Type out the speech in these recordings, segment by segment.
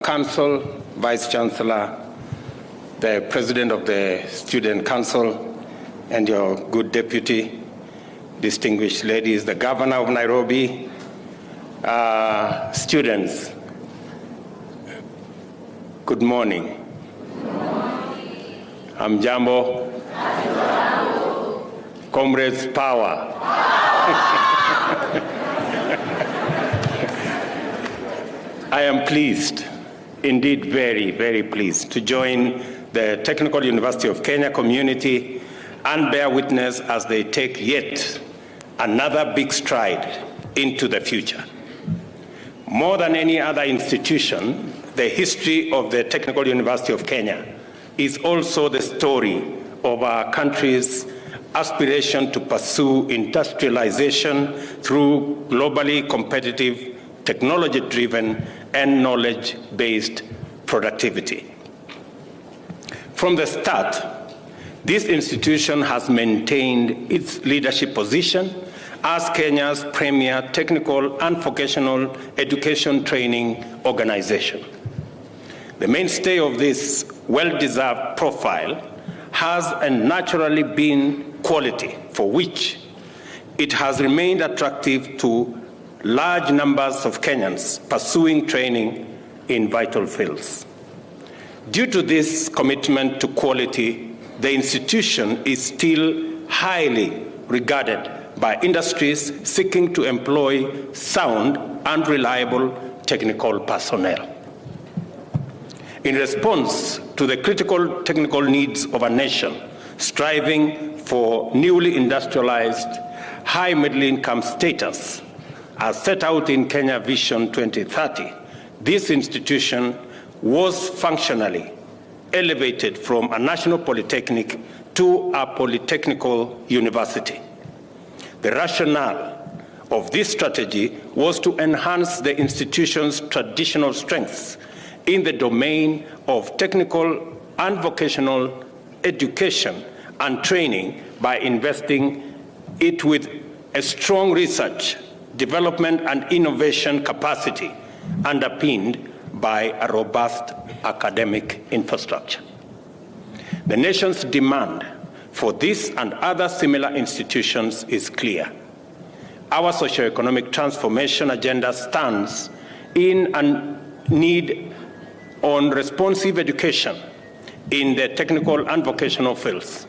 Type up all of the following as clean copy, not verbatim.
Council, Vice Chancellor, the President of the Student Council, and your good deputy, distinguished ladies, the Governor of Nairobi, students, good morning. I'm Jambo. Comrades, power. I am pleased, indeed very, very pleased, to join the Technical University of Kenya community and bear witness as they take yet another big stride into the future. More than any other institution, the history of the Technical University of Kenya is also the story of our country's aspiration to pursue industrialization through globally competitive, technology-driven, and knowledge-based productivity. From the start, this institution has maintained its leadership position as Kenya's premier technical and vocational education training organization. The mainstay of this well-deserved profile has and naturally been quality, for which it has remained attractive to large numbers of Kenyans pursuing training in vital fields. Due to this commitment to quality, the institution is still highly regarded by industries seeking to employ sound and reliable technical personnel. In response to the critical technical needs of a nation striving for newly industrialized, high middle-income status, as set out in Kenya Vision 2030, this institution was functionally elevated from a national polytechnic to a polytechnical university. The rationale of this strategy was to enhance the institution's traditional strengths in the domain of technical and vocational education and training by investing it with a strong research, development, and innovation capacity underpinned by a robust academic infrastructure. The nation's demand for this and other similar institutions is clear. Our socio-economic transformation agenda stands in a need on responsive education in the technical and vocational fields.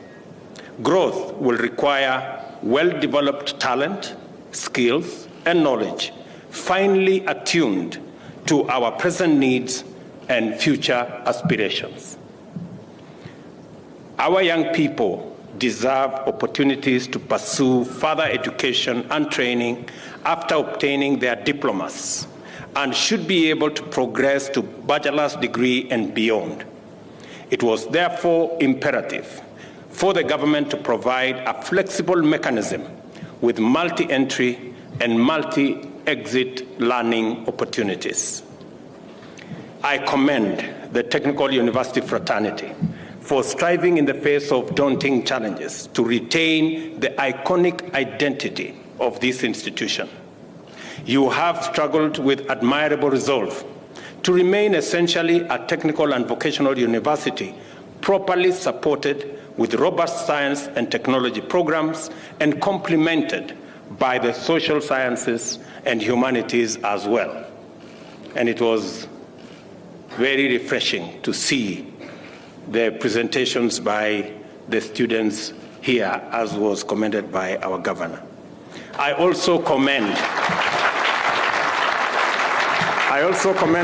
Growth will require well-developed talent, skills, and knowledge, finely attuned to our present needs and future aspirations. Our young people deserve opportunities to pursue further education and training after obtaining their diplomas, and should be able to progress to bachelor's degree and beyond. It was therefore imperative for the government to provide a flexible mechanism with multi-entry and multi-exit learning opportunities. I commend the Technical University fraternity for striving in the face of daunting challenges to retain the iconic identity of this institution. You have struggled with admirable resolve to remain essentially a technical and vocational university, properly supported with robust science and technology programs and complemented by the social sciences and humanities as well. And it was very refreshing to see the presentations by the students here, as was commended by our governor. I also commend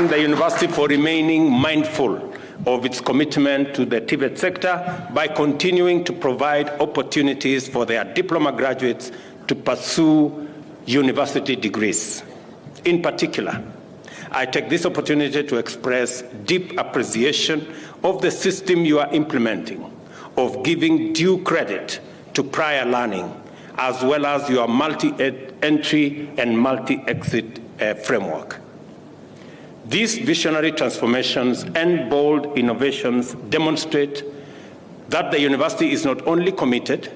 the university for remaining mindful of its commitment to the TVET sector by continuing to provide opportunities for their diploma graduates to pursue university degrees. In particular, I take this opportunity to express deep appreciation of the system you are implementing, of giving due credit to prior learning, as well as your multi-entry and multi-exit framework. These visionary transformations and bold innovations demonstrate that the university is not only committed,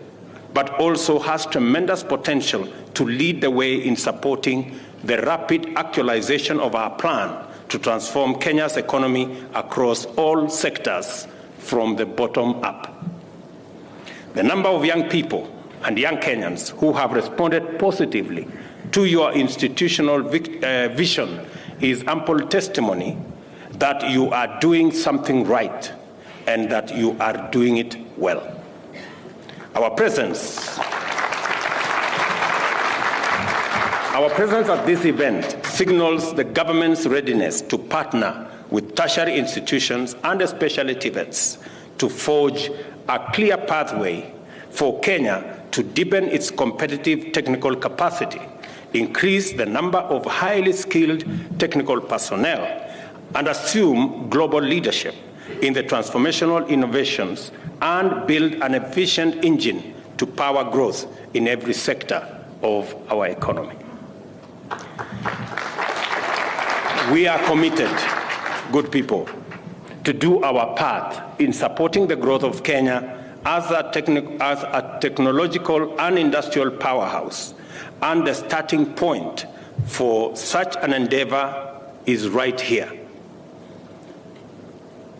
but also has tremendous potential to lead the way in supporting the rapid actualization of our plan to transform Kenya's economy across all sectors from the bottom up. The number of young people and young Kenyans who have responded positively to your institutional vision is ample testimony that you are doing something right and that you are doing it well. Our presence at this event signals the government's readiness to partner with tertiary institutions and especially TVETs to forge a clear pathway for Kenya to deepen its competitive technical capacity, increase the number of highly skilled technical personnel, and assume global leadership in the transformational innovations and build an efficient engine to power growth in every sector of our economy. We are committed, good people, to do our part in supporting the growth of Kenya as a technological and industrial powerhouse, and the starting point for such an endeavor is right here.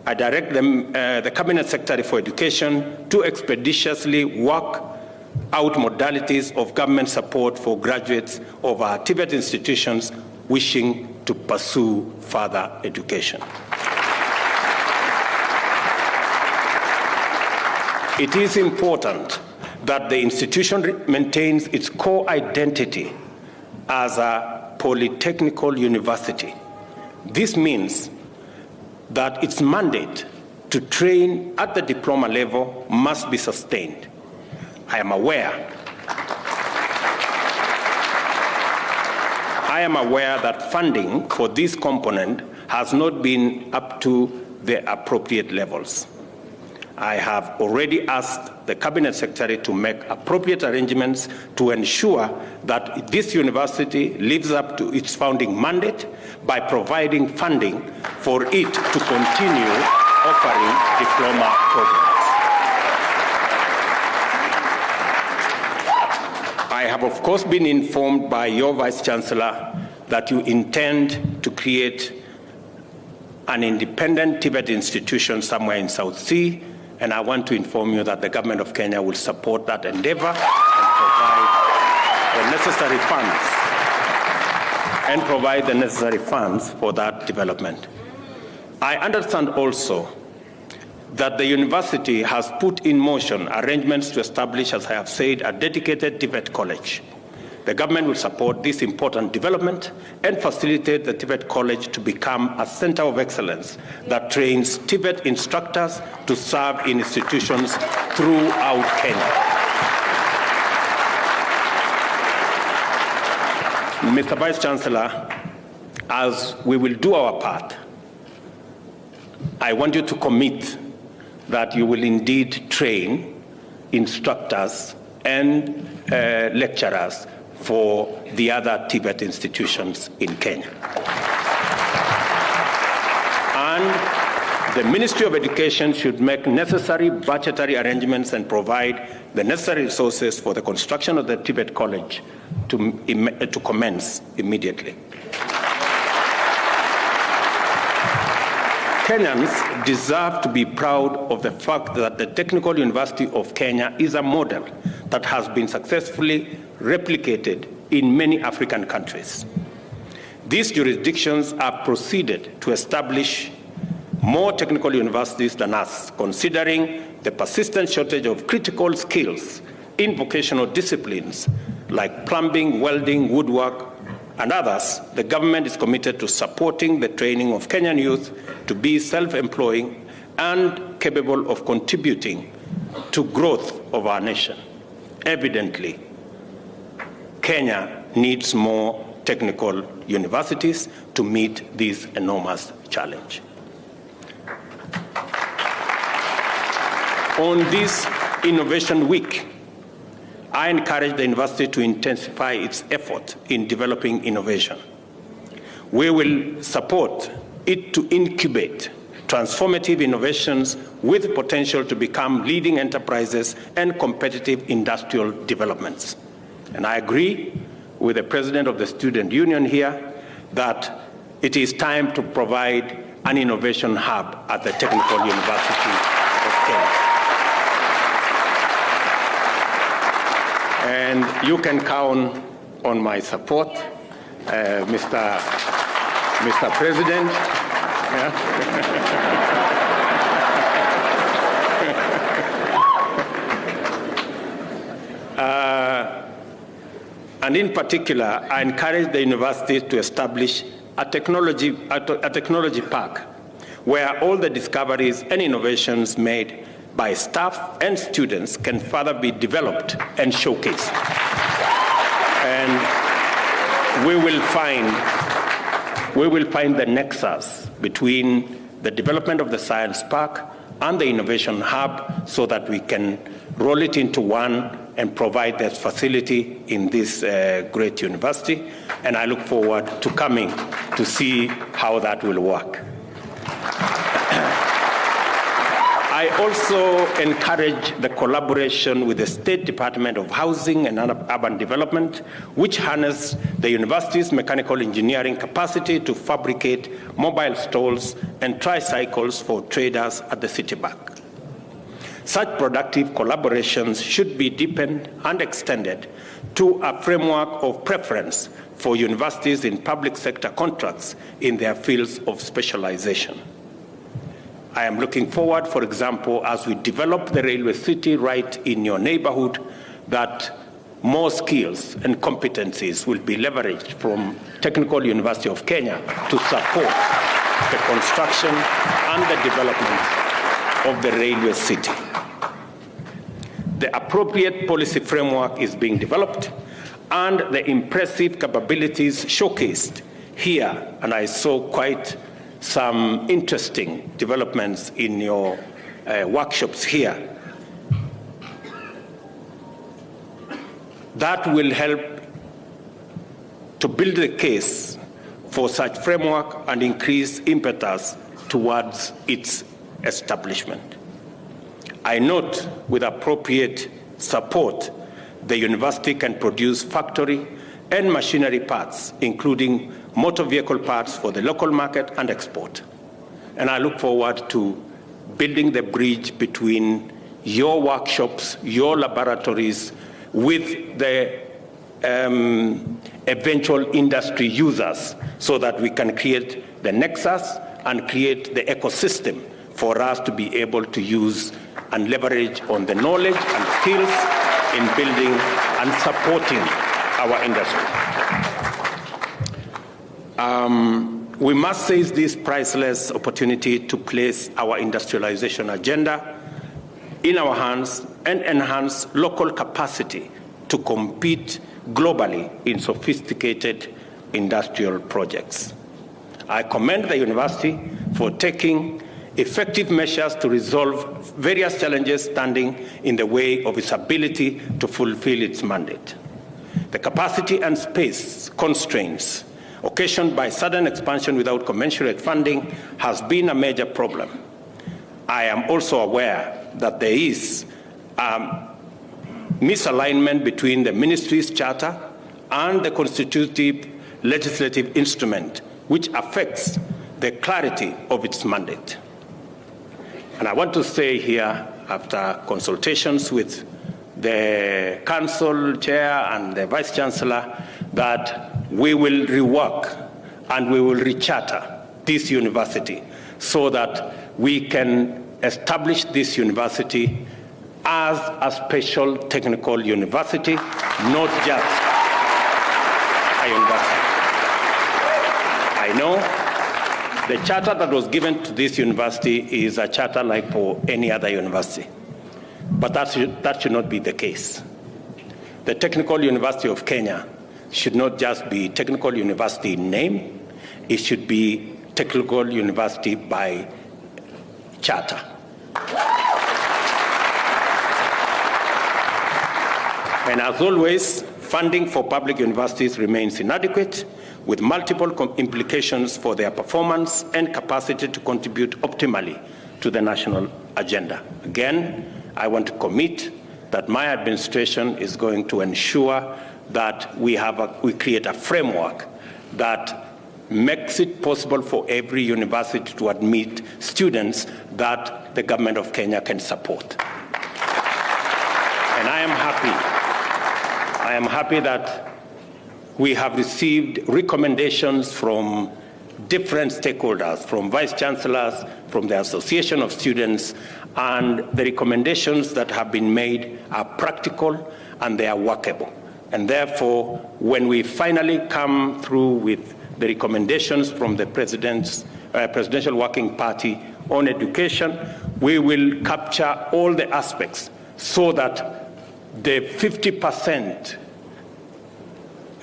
I direct the Cabinet Secretary for Education to expeditiously work out modalities of government support for graduates of our TVET institutions wishing to pursue further education. It is important that the institution maintains its core identity as a polytechnical university. This means that its mandate to train at the diploma level must be sustained. I am aware that funding for this component has not been up to the appropriate levels. I have already asked the Cabinet Secretary to make appropriate arrangements to ensure that this university lives up to its founding mandate by providing funding for it to continue offering diploma programs. I have, of course, been informed by your Vice-Chancellor that you intend to create an independent TVET institution somewhere in South Sea, and I want to inform you that the government of Kenya will support that endeavor and provide the necessary funds for that development. I understand also that the university has put in motion arrangements to establish, as I have said, a dedicated TVET college. The government will support this important development and facilitate the TVET College to become a center of excellence that trains TVET instructors to serve in institutions throughout Kenya. Mr. Vice Chancellor, as we will do our part, I want you to commit that you will indeed train instructors and lecturers for the other TVET institutions in Kenya. And the Ministry of Education should make necessary budgetary arrangements and provide the necessary resources for the construction of the TVET College to commence immediately. Kenyans deserve to be proud of the fact that the Technical University of Kenya is a model that has been successfully replicated in many African countries. These jurisdictions have proceeded to establish more technical universities than us, considering the persistent shortage of critical skills in vocational disciplines like plumbing, welding, woodwork, and others. The government is committed to supporting the training of Kenyan youth to be self-employing and capable of contributing to growth of our nation. Evidently, Kenya needs more technical universities to meet this enormous challenge. On this Innovation Week, I encourage the university to intensify its effort in developing innovation. We will support it to incubate transformative innovations with potential to become leading enterprises and competitive industrial developments. And I agree with the President of the Student Union here that it is time to provide an innovation hub at the Technical University of Kenya. And you can count on my support, Mr. President. Yeah. And in particular, I encourage the university to establish a technology park where all the discoveries and innovations made by staff and students can further be developed and showcased. And we will find the nexus between the development of the science park and the innovation hub so that we can roll it into one and provide that facility in this great university. And I look forward to coming to see how that will work. I also encourage the collaboration with the State Department of Housing and Urban Development, which harness the university's mechanical engineering capacity to fabricate mobile stalls and tricycles for traders at the city back. Such productive collaborations should be deepened and extended to a framework of preference for universities in public sector contracts in their fields of specialization. I am looking forward, for example, as we develop the railway city right in your neighborhood, that more skills and competencies will be leveraged from Technical University of Kenya to support the construction and the development of the railway city. The appropriate policy framework is being developed, and the impressive capabilities showcased here, and I saw quite some interesting developments in your workshops here, that will help to build the case for such framework and increase impetus towards its establishment. I note with appropriate support, the university can produce factory and machinery parts, including motor vehicle parts for the local market and export. And I look forward to building the bridge between your workshops, your laboratories, with the eventual industry users, so that we can create the nexus and create the ecosystem for us to be able to use and leverage on the knowledge and skills in building and supporting our industry. We must seize this priceless opportunity to place our industrialization agenda in our hands and enhance local capacity to compete globally in sophisticated industrial projects. I commend the university for taking effective measures to resolve various challenges standing in the way of its ability to fulfill its mandate. The capacity and space constraints occasioned by sudden expansion without commensurate funding has been a major problem. I am also aware that there is misalignment between the ministry's charter and the constitutive legislative instrument, which affects the clarity of its mandate. And I want to say here, after consultations with the council chair and the vice chancellor, that we will rework and we will recharter this university so that we can establish this university as a special technical university, not just a university. I know the charter that was given to this university is a charter like for any other university, but that should not be the case. The Technical University of Kenya should not just be Technical University in name, it should be Technical University by charter. And as always, funding for public universities remains inadequate, with multiple implications for their performance and capacity to contribute optimally to the national agenda. Again, I want to commit that my administration is going to ensure that we create a framework that makes it possible for every university to admit students that the government of Kenya can support. And I am happy that we have received recommendations from different stakeholders, from vice chancellors, from the Association of Students, and the recommendations that have been made are practical and they are workable. And therefore, when we finally come through with the recommendations from the Presidential Working Party on education, we will capture all the aspects so that the 50%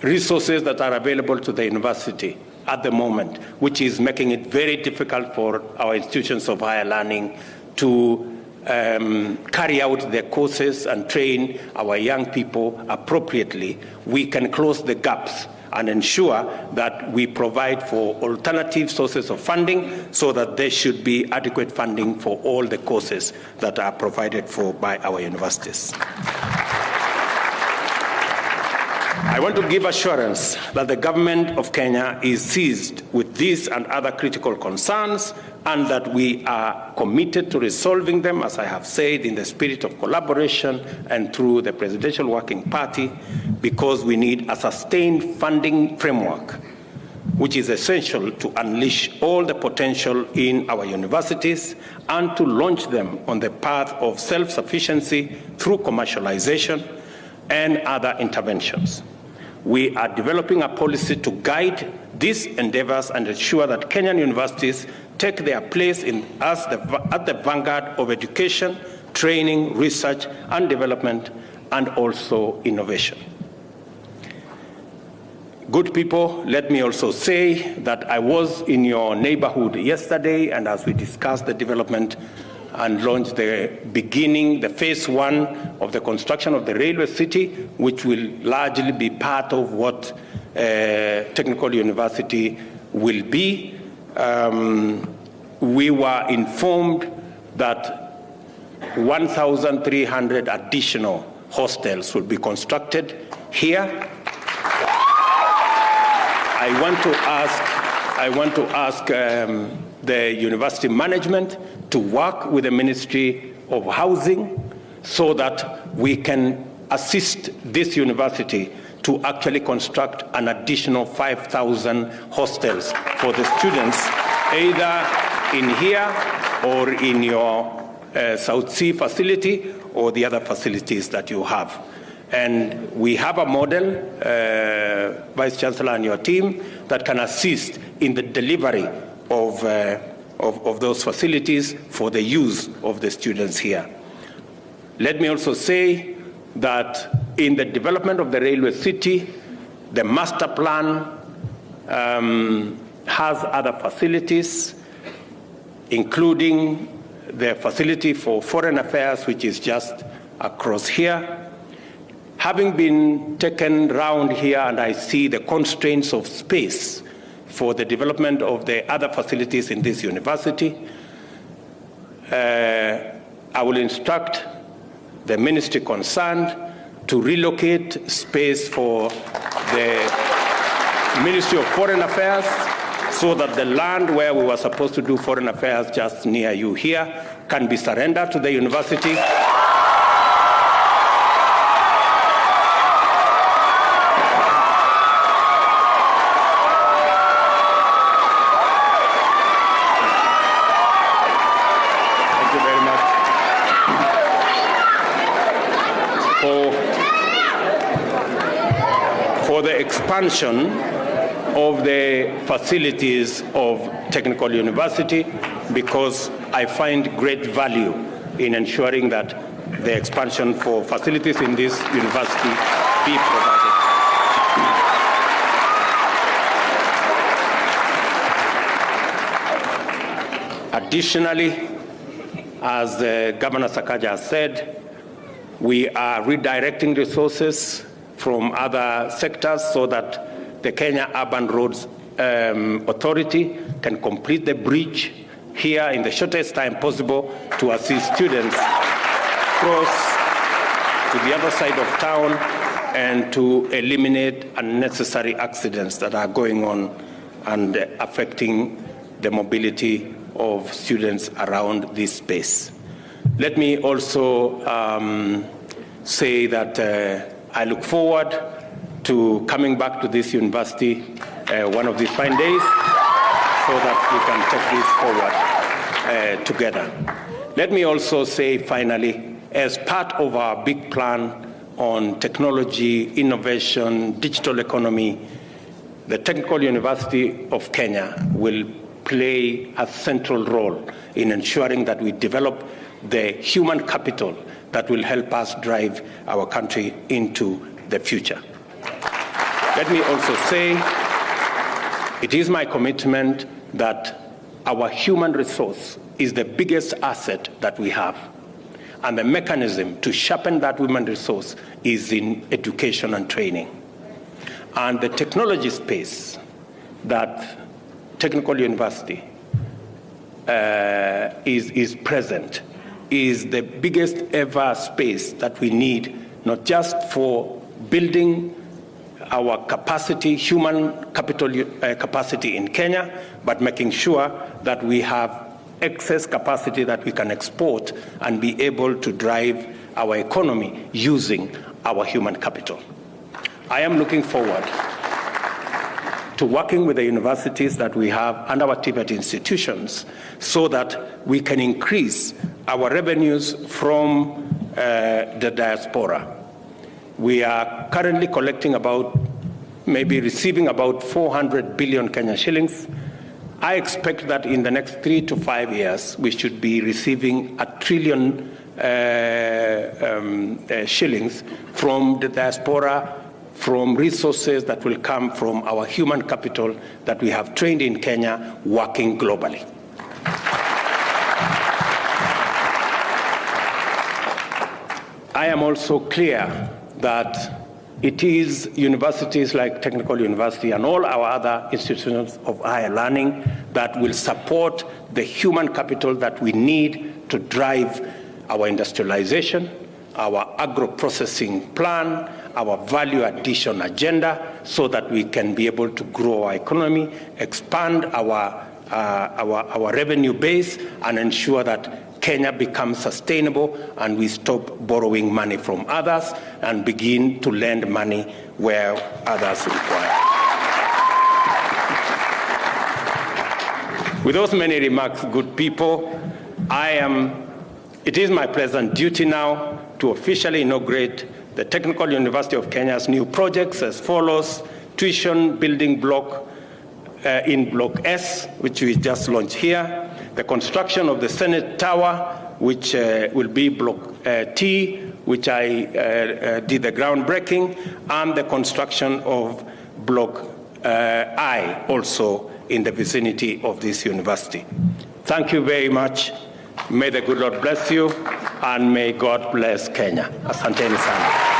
resources that are available to the university at the moment, which is making it very difficult for our institutions of higher learning to carry out their courses and train our young people appropriately, we can close the gaps and ensure that we provide for alternative sources of funding so that there should be adequate funding for all the courses that are provided for by our universities. I want to give assurance that the government of Kenya is seized with these and other critical concerns and that we are committed to resolving them, as I have said, in the spirit of collaboration and through the Presidential Working Party, because we need a sustained funding framework which is essential to unleash all the potential in our universities and to launch them on the path of self-sufficiency through commercialization and other interventions. We are developing a policy to guide these endeavors and ensure that Kenyan universities take their place at the vanguard of education, training, research and development, and also innovation. Good people, let me also say that I was in your neighborhood yesterday, and as we discussed the development and launched the phase 1 of the construction of the railway city, which will largely be part of what Technical University will be. We were informed that 1,300 additional hostels will be constructed here. I want to ask the university management to work with the Ministry of Housing so that we can assist this university to actually construct an additional 5,000 hostels for the students, either in here or in your South Sea facility or the other facilities that you have. And we have a model, Vice Chancellor and your team, that can assist in the delivery of those facilities for the use of the students here. Let me also say that in the development of the railway city, the master plan has other facilities, including the facility for foreign affairs, which is just across here. Having been taken round here and I see the constraints of space for the development of the other facilities in this university, I will instruct the ministry concerned to relocate space for the Ministry of Foreign Affairs so that the land where we were supposed to do foreign affairs just near you here can be surrendered to the university. For the expansion of the facilities of Technical University, because I find great value in ensuring that the expansion for facilities in this university be provided. Additionally, as Governor Sakaja has said, we are redirecting resources from other sectors so that the Kenya Urban Roads Authority can complete the bridge here in the shortest time possible to assist students cross to the other side of town and to eliminate unnecessary accidents that are going on and affecting the mobility of students around this space. Let me also say that I look forward to coming back to this university one of these fine days so that we can take this forward together. Let me also say finally, as part of our big plan on technology, innovation, digital economy, the Technical University of Kenya will play a central role in ensuring that we develop the human capital that will help us drive our country into the future. Let me also say, it is my commitment that our human resource is the biggest asset that we have. And the mechanism to sharpen that human resource is in education and training. And the technology space that Technical University is present is the biggest ever space that we need, not just for building our capacity, human capital capacity in Kenya, but making sure that we have excess capacity that we can export and be able to drive our economy using our human capital. I am looking forward to working with the universities that we have and our TVET institutions so that we can increase our revenues from the diaspora. We are currently collecting receiving about 400 billion Kenya shillings. I expect that in the next 3 to 5 years, we should be receiving $1 trillion shillings from the diaspora, from resources that will come from our human capital that we have trained in Kenya, working globally. I am also clear that it is universities like Technical University and all our other institutions of higher learning that will support the human capital that we need to drive our industrialization, our agro-processing plan, our value addition agenda, so that we can be able to grow our economy, expand our revenue base, and ensure that Kenya becomes sustainable and we stop borrowing money from others and begin to lend money where others require. With those many remarks, good people, it is my pleasant duty now to officially inaugurate the Technical University of Kenya's new projects as follows: tuition building block in Block S, which we just launched here, the construction of the Senate Tower, which will be Block T, which I did the groundbreaking, and the construction of Block I, also in the vicinity of this university. Thank you very much. May the good Lord bless you, and may God bless Kenya. Asanteni sana.